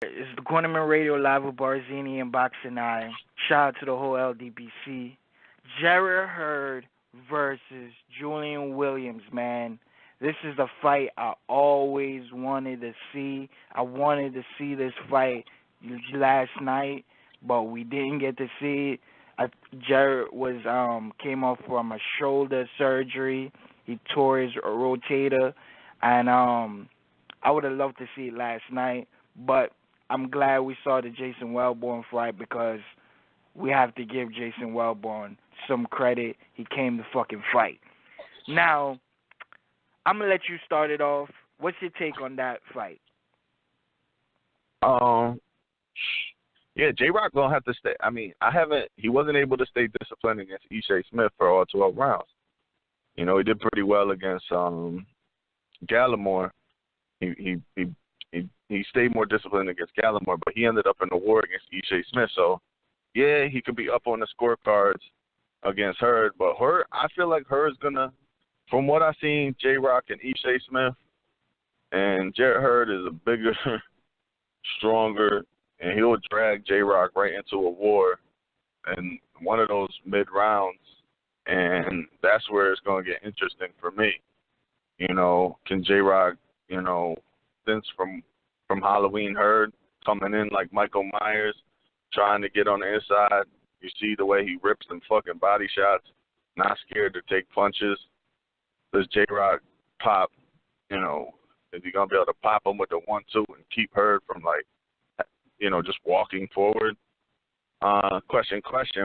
It's the Cornermen Radio Live with BARZINI and BOXINGEYE. Shout out to the whole LDBC. Jarrett Hurd versus Julian Williams, man. This is the fight I always wanted to see. I wanted to see this fight last night, but we didn't get to see it. Jarrett was came off from a shoulder surgery. He tore his rotator, and I would have loved to see it last night, but I'm glad we saw the Jason Wellborn fight because we have to give Jason Wellborn some credit. He came to fucking fight. Now, I'm going to let you start it off. What's your take on that fight? Yeah, J-Rock gonna have to stay. I mean, he wasn't able to stay disciplined against Ishe Smith for all 12 rounds. You know, he did pretty well against Gallimore. He stayed more disciplined against Gallimore, but he ended up in the war against Ishe Smith. So, yeah, he could be up on the scorecards against Hurd, but I feel like Hurd's gonna, from what I've seen, J-Rock and Ishe Smith, and Jarrett Hurd is a bigger, stronger, and he'll drag J-Rock right into a war in one of those mid-rounds, and that's where it's going to get interesting for me. You know, can J-Rock, you know, since from Halloween Hurd coming in like Michael Myers, trying to get on the inside, you see the way he rips them fucking body shots, not scared to take punches. Does J-Rock pop, you know, is he going to be able to pop him with the 1-2 and keep Hurd from, like, you know, just walking forward? Question.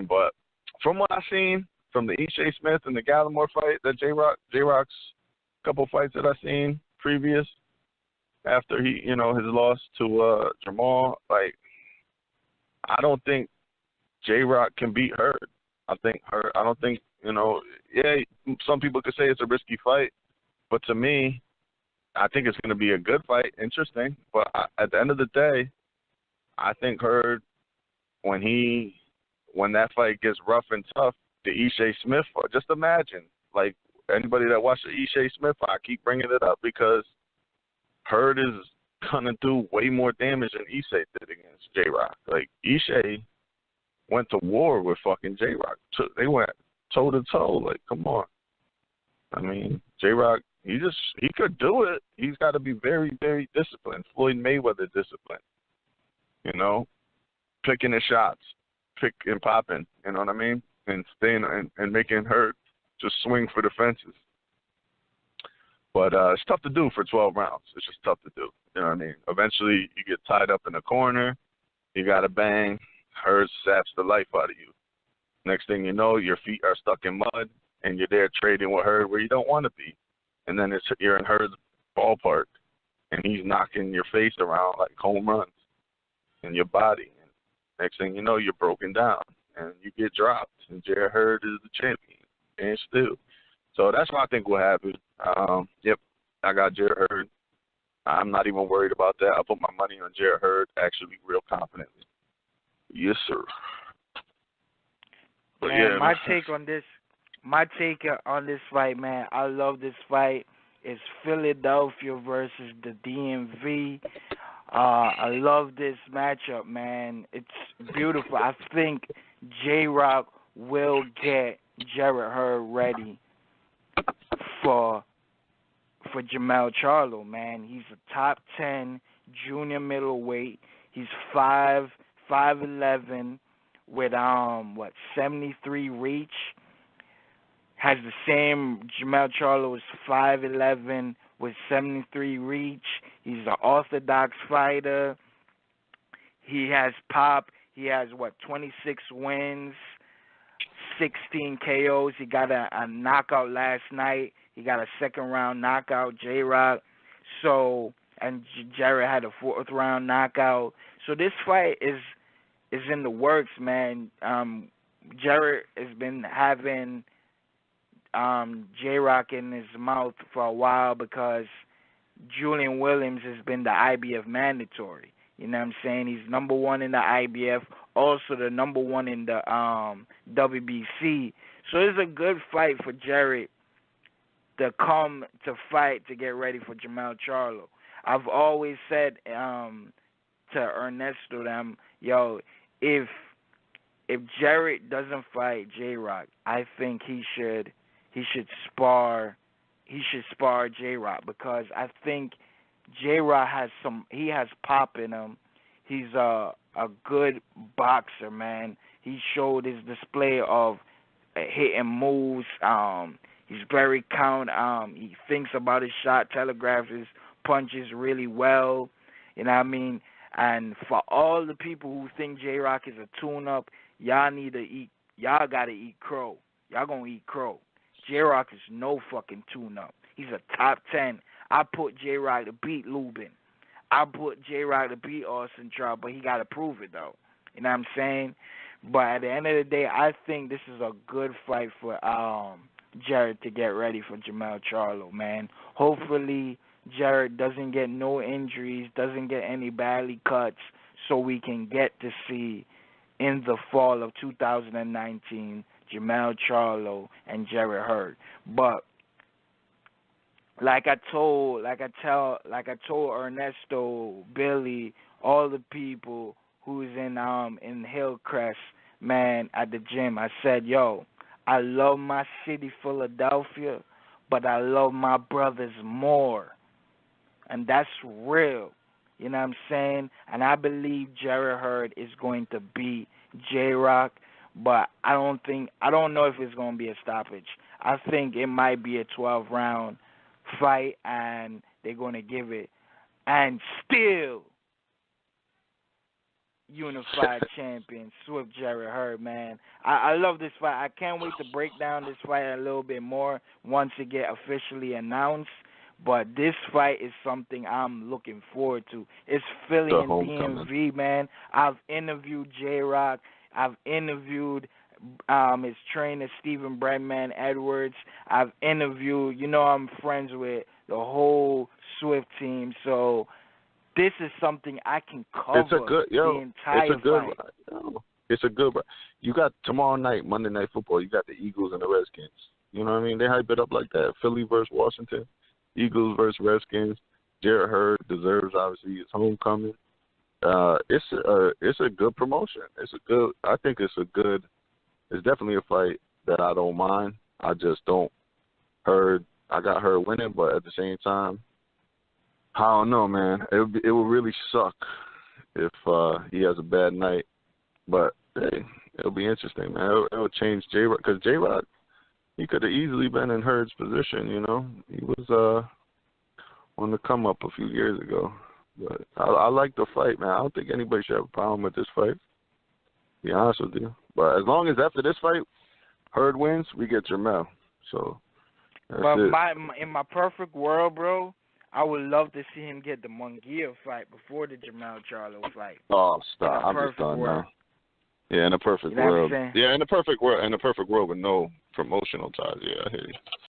But from what I've seen from the Ishe Smith and the Gallimore fight, that J-Rock's couple fights that I've seen previous after he, you know, his loss to Jermell, like, I don't think J-Rock can beat Hurd. I don't think, you know, yeah, some people could say it's a risky fight, but to me, I think it's going to be a good fight, interesting. But at the end of the day, I think Hurd, when that fight gets rough and tough, the Ishe Smith fight, just imagine, like, anybody that watched the Ishe Smith fight, I keep bringing it up because Hurd is going to do way more damage than Ishe did against J-Rock. Like, Ishe went to war with fucking J-Rock. They went toe-to-toe. Like, come on. I mean, J-Rock, he could do it. He's got to be very, very disciplined. Floyd Mayweather disciplined. You know, picking his shots, pick and popping, you know what I mean? And staying and making Hurd just swing for the fences. But it's tough to do for 12 rounds. It's just tough to do. You know what I mean? Eventually, you get tied up in a corner. You got to bang. Hurd saps the life out of you. Next thing you know, your feet are stuck in mud, and you're there trading with Hurd where you don't want to be. And then you're in Hurd's ballpark, and he's knocking your face around like home runs in your body. And next thing you know, you're broken down, and you get dropped. And Jarrett Hurd is the champion, and still. So that's what I think will happen. Yep, I got Jarrett Hurd. I'm not even worried about that. I put my money on Jarrett Hurd actually real confidently. Yes, sir. But man, yeah, my take on this fight, man, I love this fight. It's Philadelphia versus the DMV. I love this matchup, man. It's beautiful. I think J-Rock will get Jarrett Hurd ready for Jermell Charlo, man. He's a top 10 junior middleweight. He's 5'11", with 73 reach. Has the same Jermell Charlo is 5'11" with 73 reach. He's an orthodox fighter. He has pop. He has 26 wins, 16 KOs. He got a knockout last night. He got a second round knockout, J-Rock. So, and Jarrett had a fourth round knockout. So this fight is in the works, man. Jarrett has been having J-Rock in his mouth for a while because Julian Williams has been the IBF mandatory. You know what I'm saying? He's number one in the IBF, also the number one in the WBC. So it's a good fight for Jarrett to come to fight to get ready for Jermell Charlo. I've always said to Ernesto them, yo, if Jarrett doesn't fight J-Rock, I think he should spar J-Rock, because I think J-Rock has pop in him. He's a good boxer, man. He showed his display of hitting moves. He's very count. He thinks about his shot, telegraphs his punches really well. You know what I mean? And for all the people who think J-Rock is a tune-up, y'all gotta eat crow. Y'all gonna eat crow. J-Rock is no fucking tune-up. He's a top 10. I put J-Rock to beat Lubin. I put J-Rock to beat Austin Trout, but he got to prove it, though. You know what I'm saying? But at the end of the day, I think this is a good fight for Jarrett to get ready for Jermell Charlo, man. Hopefully, Jarrett doesn't get no injuries, doesn't get any badly cuts, so we can get to see in the fall of 2019 Jermell Charlo and Jarrett Hurd. But like I told Ernesto, Billy, all the people who's in Hillcrest, man, at the gym, I said, yo, I love my city, Philadelphia, but I love my brothers more. And that's real. You know what I'm saying? And I believe Jarrett Hurd is going to beat J-Rock, but I don't know if it's going to be a stoppage. I think it might be a 12-round fight, and they're going to give it. And still, unified champion, Swift Jarrett Hurd, man. I love this fight. I can't wait to break down this fight a little bit more once it get officially announced. But this fight is something I'm looking forward to. It's Philly and DMV, man. I've interviewed J-Rock. I've interviewed his trainer, Stephen Bregman Edwards. I've interviewed, I'm friends with the whole Swift team. So this is something I can cover the entire fight. It's a good fight. You got tomorrow night, Monday Night Football, you got the Eagles and the Redskins. You know what I mean? They hype it up like that. Philly versus Washington, Eagles versus Redskins. Jarrett Hurd deserves, obviously, his homecoming. It's a good promotion. I think it's definitely a fight that I don't mind. I just don't I got Hurd winning, but at the same time, I don't know, man. It would really suck if he has a bad night. But hey, it'll be interesting, man. It'll change J-Rock, because J-Rock, he could have easily been in Hurd's position, He was on the come up a few years ago. But I like the fight, man. I don't think anybody should have a problem with this fight, to be honest with you. But as long as after this fight, Hurd wins, we get Jermell. So that's it. In my perfect world, bro, I would love to see him get the Munguia fight before the Jermell Charlo fight. Oh, stop! I'm just done now. Yeah, in a perfect world. Yeah, in a perfect world with no promotional ties. Yeah, I hear you.